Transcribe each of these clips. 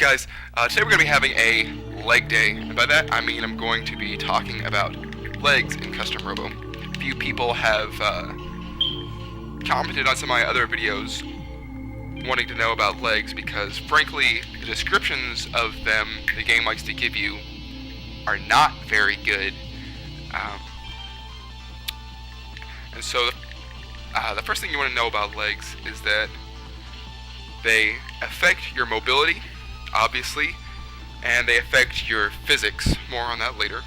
guys, today we're going to be having a leg day, and by that I mean I'm going to be talking about legs in Custom Robo. A few people have commented on some of my other videos wanting to know about legs because frankly the descriptions of them the game likes to give you are not very good. And so the first thing you want to know about legs is that they affect your mobility, obviously, and they affect your physics. More on that later.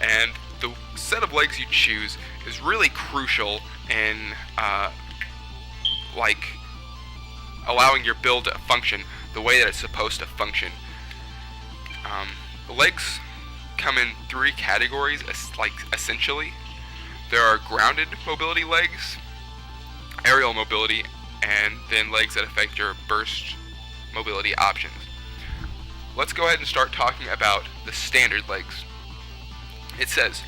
And the set of legs you choose is really crucial in allowing your build to function the way that it's supposed to function. The legs come in three categories, essentially. There are grounded mobility legs, aerial mobility, and then legs that affect your burst mobility options. Let's go ahead and start talking about the standard legs. It says,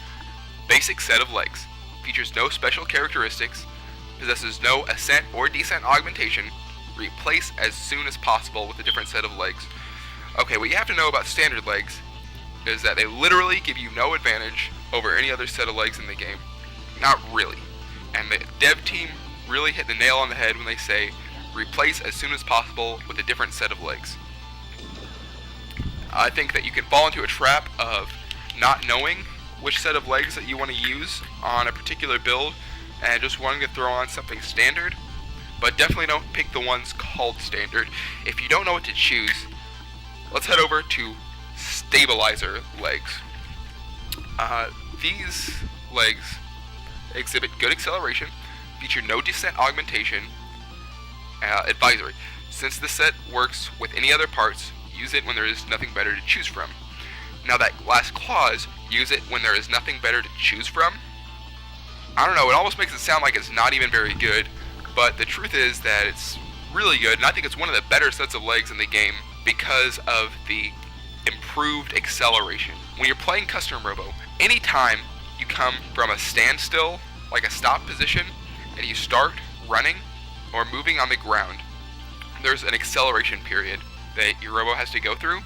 basic set of legs, features no special characteristics, possesses no ascent or descent augmentation, replace as soon as possible with a different set of legs. Okay, what you have to know about standard legs is that they literally give you no advantage over any other set of legs in the game. Not really. And the dev team really hit the nail on the head when they say replace as soon as possible with a different set of legs. I think that you can fall into a trap of not knowing which set of legs that you want to use on a particular build and just wanting to throw on something standard, but definitely don't pick the ones called standard. If you don't know what to choose, let's head over to stabilizer legs. These legs exhibit good acceleration, feature no descent augmentation, advisory. Since this set works with any other parts, use it when there is nothing better to choose from. Now that last clause, use it when there is nothing better to choose from, I don't know, it almost makes it sound like it's not even very good, but the truth is that it's really good, and I think it's one of the better sets of legs in the game because of the improved acceleration. When you're playing Custom Robo, anytime you come from a standstill, like a stop position, and you start running or moving on the ground, there's an acceleration period that your Robo has to go through,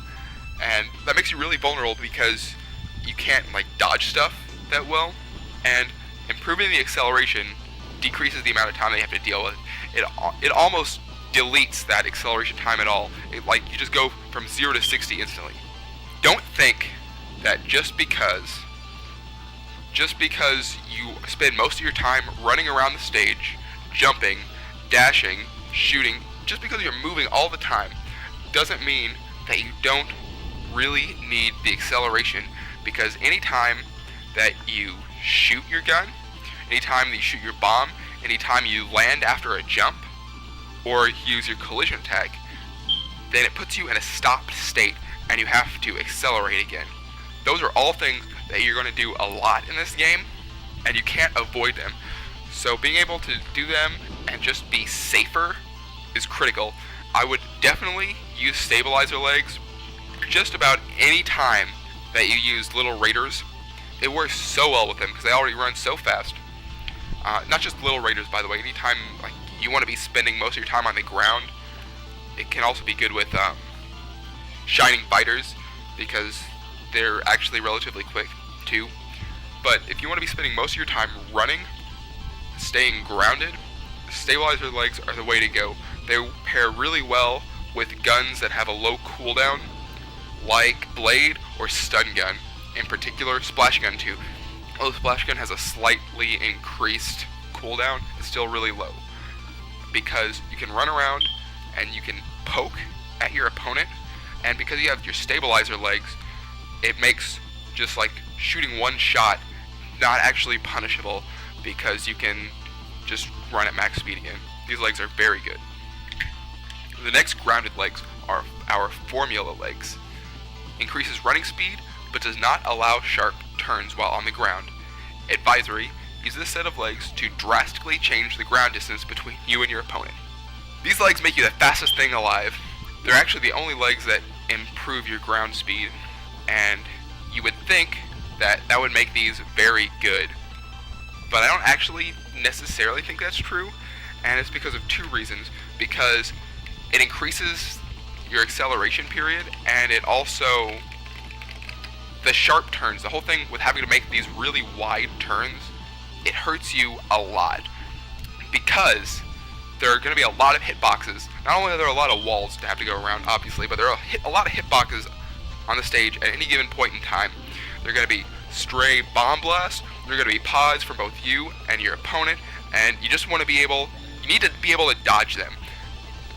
and that makes you really vulnerable because you can't dodge stuff that well, and improving the acceleration decreases the amount of time they have to deal with. It almost deletes that acceleration time at all. You just go from 0 to 60 instantly. Don't think that just because you spend most of your time running around the stage, jumping, dashing, shooting, just because you're moving all the time, doesn't mean that you don't really need the acceleration, because anytime that you shoot your gun, anytime that you shoot your bomb, anytime you land after a jump, or use your collision tag, then it puts you in a stopped state and you have to accelerate again. Those are all things that you're going to do a lot in this game, and you can't avoid them. So being able to do them and just be safer is critical. I would definitely use stabilizer legs just about any time that you use little raiders. It works so well with them because they already run so fast. Not just little raiders, by the way. Anytime you want to be spending most of your time on the ground, it can also be good with shining fighters because they're actually relatively quick too. But if you want to be spending most of your time running, staying grounded, stabilizer legs are the way to go. They pair really well with guns that have a low cooldown, like Blade or Stun Gun. In particular, Splash Gun too. Although Splash Gun has a slightly increased cooldown, it's still really low. Because you can run around and you can poke at your opponent, and because you have your stabilizer legs, it makes just shooting one shot not actually punishable because you can just run at max speed again. These legs are very good. The next grounded legs are our formula legs. Increases running speed, but does not allow sharp turns while on the ground. Advisory, use this set of legs to drastically change the ground distance between you and your opponent. These legs make you the fastest thing alive. They're actually the only legs that improve your ground speed, and you would think that would make these very good. But I don't actually necessarily think that's true, and it's because of two reasons. Because it increases your acceleration period, and it also, the sharp turns, the whole thing with having to make these really wide turns, it hurts you a lot, because there are going to be a lot of hitboxes. Not only are there a lot of walls to have to go around, obviously, but there are a lot of hitboxes on the stage at any given point in time. There are going to be stray bomb blasts, there are going to be pods for both you and your opponent, and you just want to be able, you need to be able to dodge them.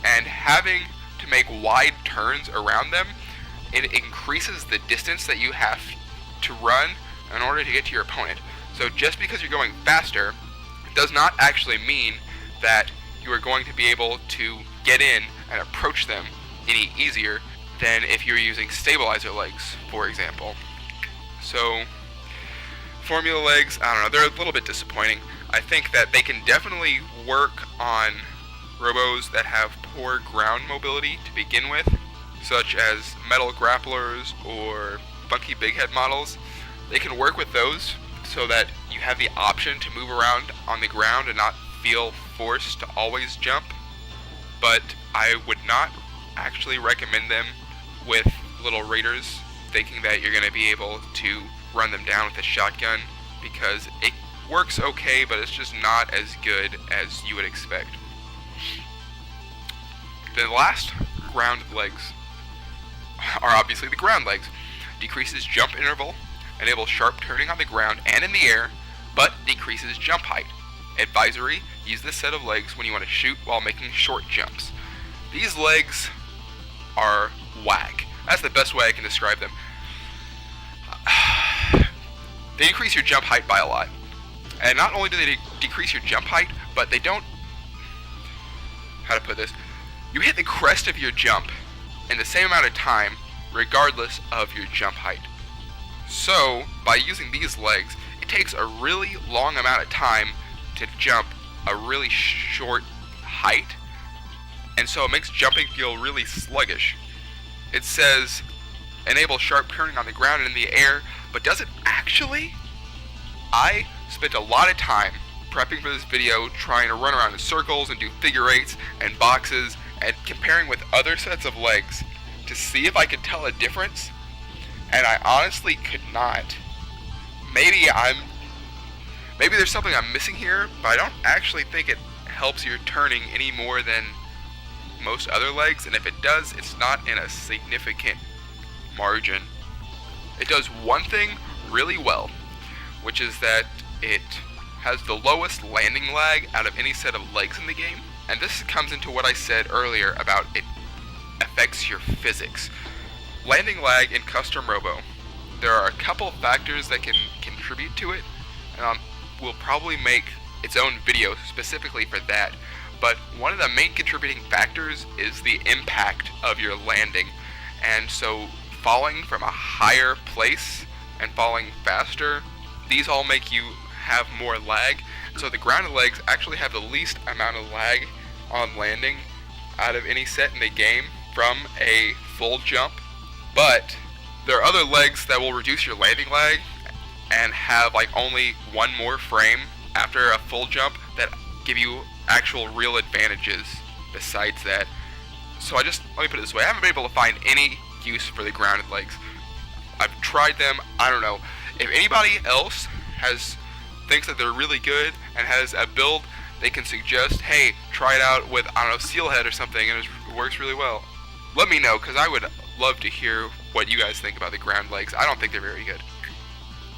And having to make wide turns around them, it increases the distance that you have to run in order to get to your opponent. So just because you're going faster does not actually mean that you are going to be able to get in and approach them any easier than if you're using stabilizer legs, for example. So, formula legs, I don't know, they're a little bit disappointing. I think that they can definitely work on robos that have poor ground mobility to begin with, such as metal grapplers or funky big head models. They can work with those so that you have the option to move around on the ground and not feel forced to always jump, but I would not actually recommend them with little raiders, thinking that you're going to be able to run them down with a shotgun, because it works okay, but it's just not as good as you would expect. The last ground legs are obviously the ground legs. Decreases jump interval, enables sharp turning on the ground and in the air, but decreases jump height. Advisory, use this set of legs when you want to shoot while making short jumps. These legs are whack. That's the best way I can describe them. They increase your jump height by a lot. And not only do they decrease your jump height, but they don't... How to put this? You hit the crest of your jump in the same amount of time, regardless of your jump height. So, by using these legs, it takes a really long amount of time to jump a really short height, and so it makes jumping feel really sluggish. It says, enable sharp turning on the ground and in the air, but does it actually? I spent a lot of time prepping for this video, trying to run around in circles and do figure eights and boxes, and comparing with other sets of legs to see if I could tell a difference, and I honestly could not. Maybe there's something I'm missing here, but I don't actually think it helps your turning any more than most other legs, and if it does, it's not in a significant margin. It does one thing really well, which is that it has the lowest landing lag out of any set of legs in the game, and this comes into what I said earlier about it affects your physics. Landing lag in custom Robo, there are a couple factors that can contribute to it, and we'll probably make its own video specifically for that, but one of the main contributing factors is the impact of your landing, and so falling from a higher place and falling faster, these all make you have more lag. So the grounded legs actually have the least amount of lag on landing out of any set in the game from a full jump, but there are other legs that will reduce your landing lag and have like only one more frame after a full jump that give you actual real advantages besides that. So let me put it this way, I haven't been able to find any use for the grounded legs. I've tried them, I don't know. If anybody else thinks that they're really good and has a build they can suggest, hey, try it out with, I don't know, Steelhead or something, and it works really well, let me know, because I would love to hear what you guys think about the ground legs. I don't think they're very good.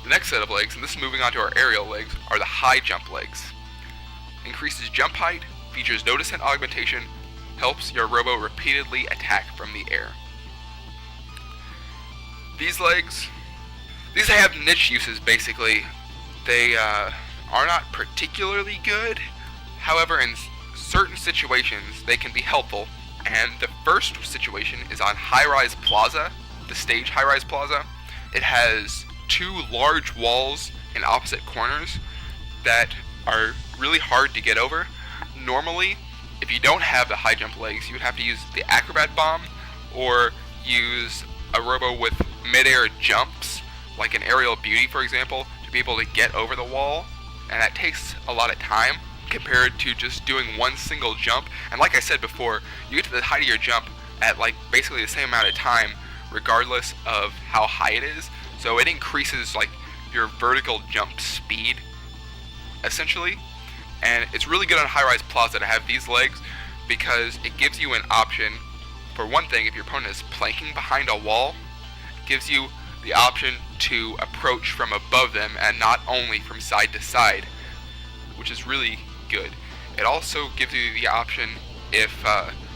The next set of legs, and this is moving on to our aerial legs, are the high jump legs. Increases jump height, features no descent augmentation, helps your Robo repeatedly attack from the air. These legs, these have niche uses basically. They are not particularly good, however in certain situations they can be helpful, and the first situation is on High-Rise Plaza, the stage High-Rise Plaza. It has two large walls in opposite corners that are really hard to get over. Normally, if you don't have the high jump legs, you would have to use the Acrobat Bomb or use a Robo with mid-air jumps, like an Aerial Beauty for example, to be able to get over the wall, and that takes a lot of time. compared to just doing one single jump. And like I said before, you get to the height of your jump at like basically the same amount of time regardless of how high it is. So it increases like your vertical jump speed essentially. And it's really good on high-rise plaza to have these legs because it gives you an option. For one thing, if your opponent is planking behind a wall, it gives you the option to approach from above them and not only from side to side, which is really good. It also gives you the option if,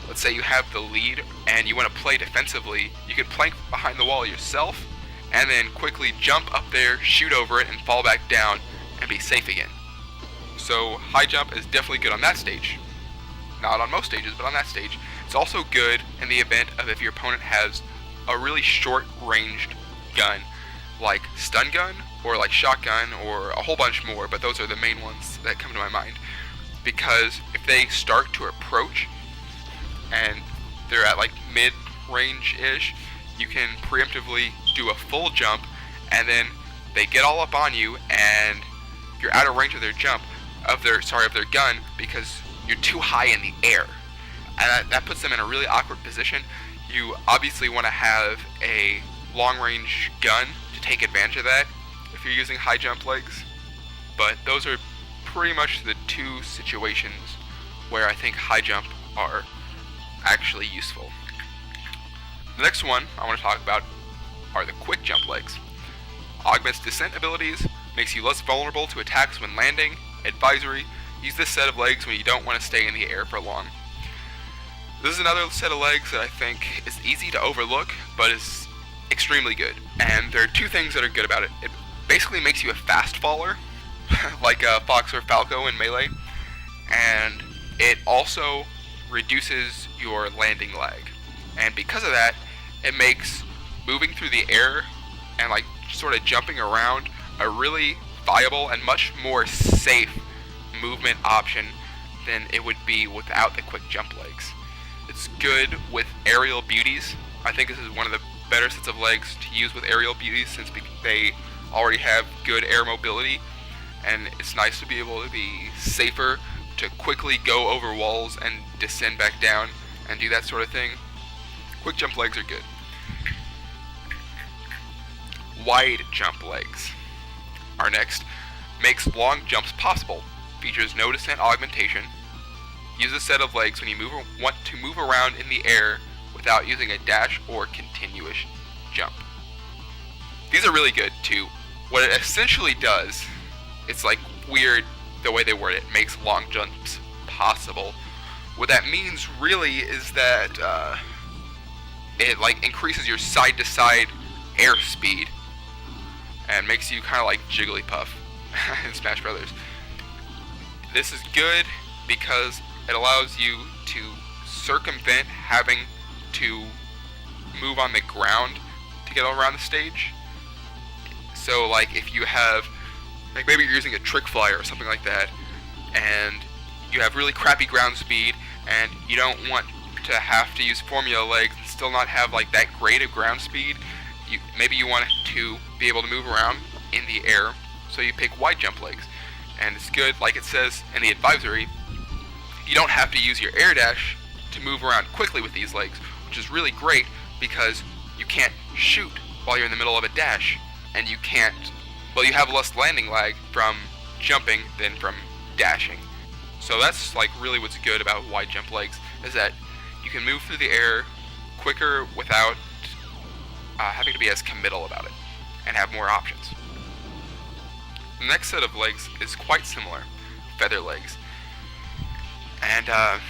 let's say you have the lead and you want to play defensively, you can plank behind the wall yourself and then quickly jump up there, shoot over it, and fall back down and be safe again. So high jump is definitely good on that stage. Not on most stages, but on that stage. It's also good in the event of if your opponent has a really short-ranged gun, like stun gun, or like shotgun, or a whole bunch more, but those are the main ones that come to my mind. Because if they start to approach, and they're at like mid-range-ish, you can preemptively do a full jump, and then they get all up on you, and you're out of range of their jump, of their gun, because you're too high in the air. And that puts them in a really awkward position. You obviously want to have a long-range gun to take advantage of that if you're using high jump legs. But those are pretty much the two situations where I think high jump are actually useful. The next one I want to talk about are the quick jump legs. Augments descent abilities, makes you less vulnerable to attacks when landing. Advisory, use this set of legs when you don't want to stay in the air for long. This is another set of legs that I think is easy to overlook, but is extremely good. And there are two things that are good about it. It basically makes you a fast faller, like Fox or Falco in Melee, and it also reduces your landing lag. And because of that, it makes moving through the air and like sort of jumping around a really viable and much more safe movement option than it would be without the quick jump legs. It's good with aerial beauties. I think this is one of the better sets of legs to use with aerial beauties since they already have good air mobility, and it's nice to be able to be safer to quickly go over walls and descend back down and do that sort of thing. Quick jump legs are good. Wide jump legs are next. Makes long jumps possible. Features no descent augmentation. Use a set of legs when you want to move around in the air without using a dash or continuous jump. These are really good too. What it essentially does, it's like weird the way they word it, makes long jumps possible. What that means really is that it like increases your side to side air speed and makes you kind of like Jigglypuff in Smash Brothers. This is good because it allows you to circumvent having to move on the ground to get around the stage. So like if you have, like maybe you're using a trick flyer or something like that, and you have really crappy ground speed, and you don't want to have to use formula legs and still not have like that great of ground speed, maybe you want to be able to move around in the air, so you pick wide jump legs. And it's good, like it says in the advisory, you don't have to use your air dash to move around quickly with these legs, which is really great because you can't shoot while you're in the middle of a dash, and you have less landing lag from jumping than from dashing. So that's like really what's good about wide jump legs, is that you can move through the air quicker without having to be as committal about it and have more options. The next set of legs is quite similar, feather legs. And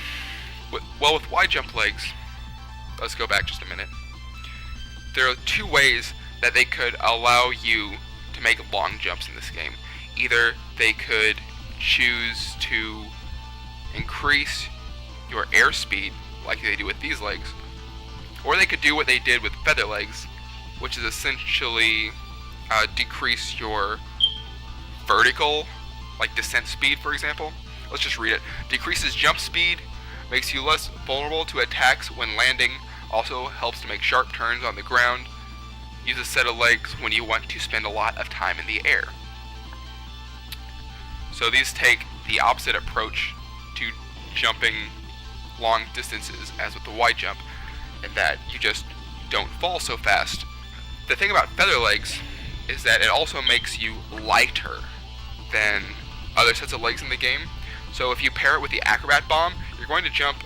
with wide jump legs, let's go back just a minute. There are two ways that they could allow you to make long jumps in this game. Either they could choose to increase your airspeed like they do with these legs, or they could do what they did with feather legs, which is essentially decrease your vertical, like descent speed, for example. Let's just read it. Decreases jump speed, makes you less vulnerable to attacks when landing, also helps to make sharp turns on the ground. Use a set of legs when you want to spend a lot of time in the air. So these take the opposite approach to jumping long distances as with the wide jump, in that you just don't fall so fast. The thing about feather legs is that it also makes you lighter than other sets of legs in the game. So if you pair it with the acrobat bomb, you're going to jump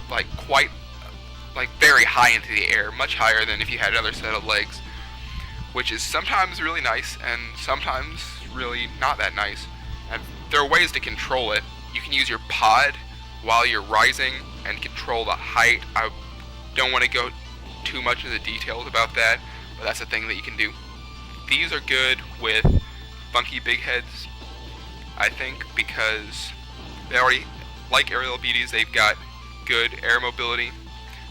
very high into the air, much higher than if you had another set of legs, which is sometimes really nice and sometimes really not that nice. And there are ways to control it. You can use your pod while you're rising and control the height. I don't want to go too much into the details about that, but that's a thing that you can do. These are good with funky big heads, I think, because they already, like aerial beauties, they've got good air mobility,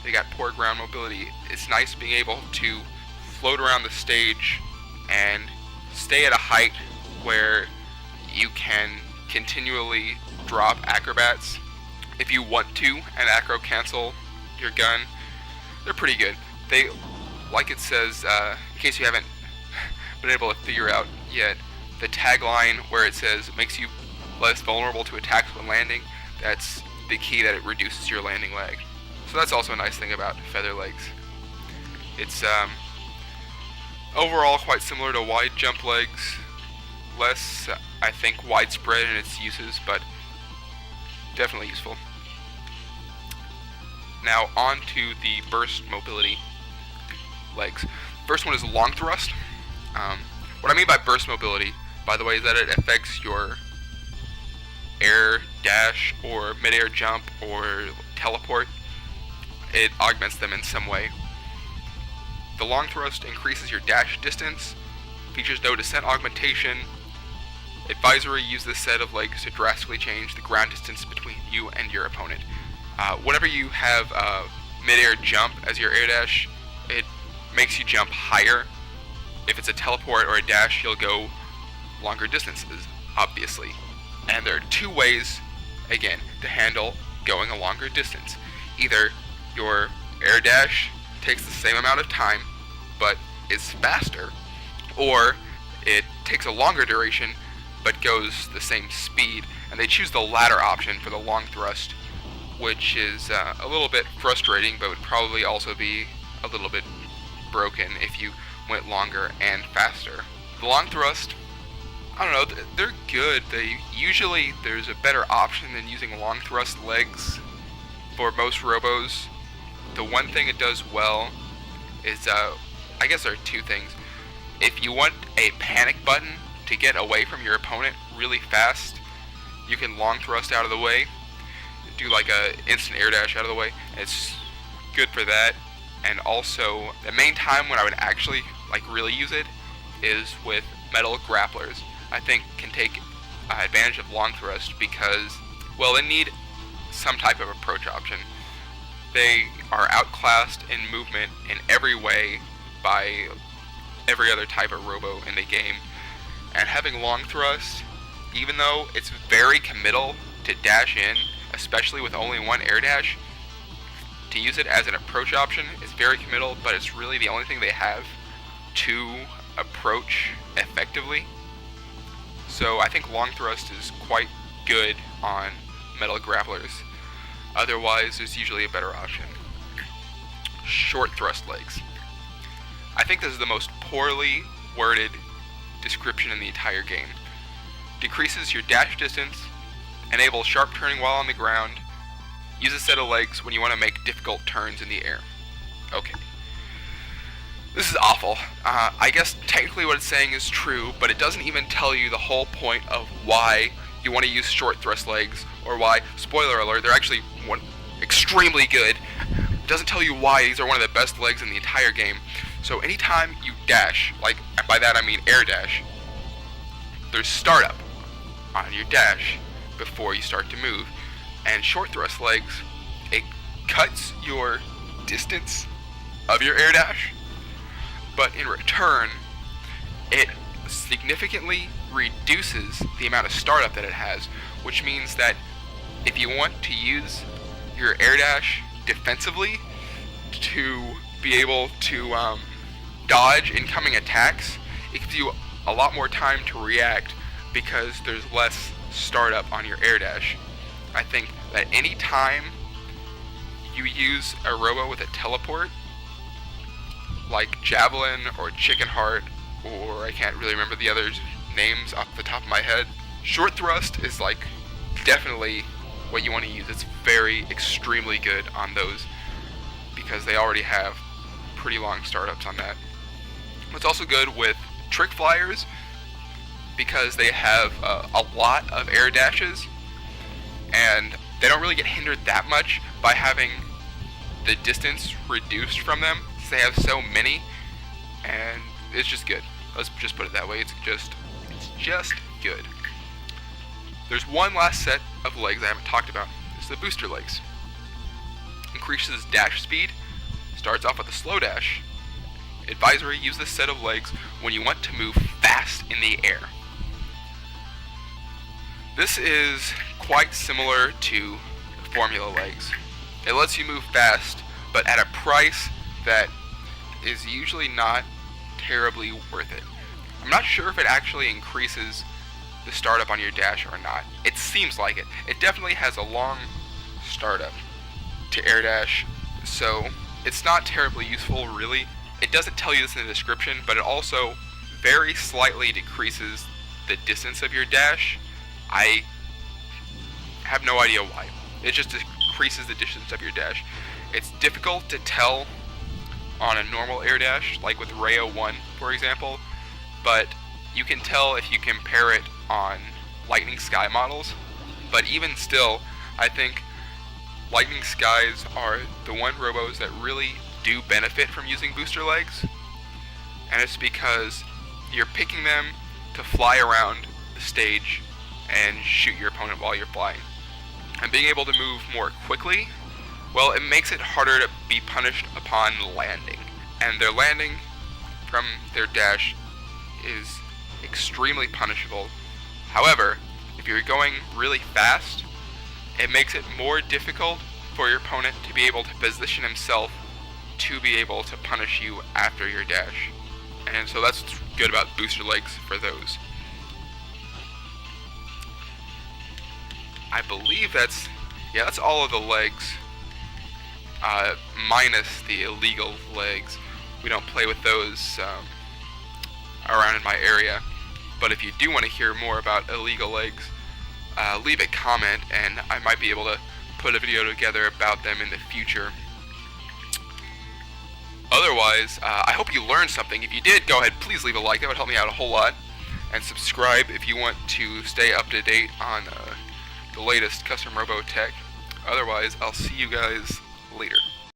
they got poor ground mobility. It's nice being able to float around the stage and stay at a height where you can continually drop acrobats if you want to and acro cancel your gun. They're pretty good. They, like it says, in case you haven't been able to figure out yet, the tagline where it says it makes you less vulnerable to attacks when landing, that's the key, that it reduces your landing lag. So that's also a nice thing about feather legs. It's overall quite similar to wide jump legs, less, I think, widespread in its uses, but definitely useful. Now on to the burst mobility legs. First one is long thrust. What I mean by burst mobility, by the way, is that it affects your air dash or mid-air jump or teleport. It augments them in some way. The long thrust increases your dash distance, features no descent augmentation. Advisory: use this set of legs to drastically change the ground distance between you and your opponent. Whenever you have mid-air jump as your air dash, it makes you jump higher. If it's a teleport or a dash, you'll go longer distances, obviously. And there are two ways, again, to handle going a longer distance. Either your air dash takes the same amount of time, but is faster, or it takes a longer duration, but goes the same speed. And they choose the latter option for the long thrust, which is a little bit frustrating, but would probably also be a little bit broken if you went longer and faster. The long thrust, I don't know, they're good. There's a better option than using long thrust legs for most robos. The one thing it does well is, I guess there are two things. If you want a panic button to get away from your opponent really fast, you can long thrust out of the way, do like a instant air dash out of the way. It's good for that. And also, the main time when I would actually really use it is with metal grapplers. I think can take advantage of long thrust because, well, they need some type of approach option. They are outclassed in movement in every way by every other type of robo in the game. And having long thrust, even though it's very committal to dash in, especially with only one air dash, to use it as an approach option is very committal, but it's really the only thing they have to approach effectively. So I think long thrust is quite good on metal grapplers. Otherwise, there's usually a better option. Short thrust legs. I think this is the most poorly worded description in the entire game. Decreases your dash distance, enables sharp turning while on the ground, use a set of legs when you want to make difficult turns in the air. Okay. This is awful. I guess technically what it's saying is true, but it doesn't even tell you the whole point of why you want to use short thrust legs, or why, spoiler alert, they're actually extremely good. It doesn't tell you why these are one of the best legs in the entire game. So anytime you dash, and by that I mean air dash, there's startup on your dash before you start to move. And short thrust legs, it cuts your distance of your air dash, but in return, it significantly reduces the amount of startup that it has, which means that if you want to use your air dash defensively to be able to dodge incoming attacks, it gives you a lot more time to react because there's less startup on your air dash. I think that any time you use a Robo with a teleport, like Javelin or Chicken Heart, or I can't really remember the other names off the top of my head, Short Thrust is like definitely what you want to use. It's very extremely good on those because they already have pretty long startups on that. It's also good with Trick Flyers because they have a lot of air dashes and they don't really get hindered that much by having the distance reduced from them since they have so many, and it's just good. Let's just put it that way. It's just good. There's one last set of legs I haven't talked about. It's the booster legs. Increases dash speed, starts off with a slow dash. Advisory: use this set of legs when you want to move fast in the air. This is quite similar to the formula legs. It lets you move fast, but at a price that is usually not terribly worth it. I'm not sure if it actually increases the startup on your dash or not. It seems like it. It definitely has a long startup to air dash, so it's not terribly useful really. It doesn't tell you this in the description, but it also very slightly decreases the distance of your dash. I have no idea why. It just decreases the distance of your dash. It's difficult to tell on a normal air dash, like with Rayo 1, for example, but you can tell if you compare it on Lightning Sky models. But even still, I think Lightning Skies are the one Robos that really do benefit from using booster legs, and it's because you're picking them to fly around the stage and shoot your opponent while you're flying. And being able to move more quickly, well, it makes it harder to be punished upon landing. And their landing from their dash is extremely punishable. However, if you're going really fast, it makes it more difficult for your opponent to be able to position himself to be able to punish you after your dash. And so that's what's good about booster legs for those. I believe that's all of the legs, minus the illegal legs. We don't play with those around in my area. But if you do want to hear more about illegal legs, leave a comment and I might be able to put a video together about them in the future. Otherwise, I hope you learned something. If you did, go ahead, please leave a like. That would help me out a whole lot. And subscribe if you want to stay up to date on the latest custom Robo tech. Otherwise, I'll see you guys later.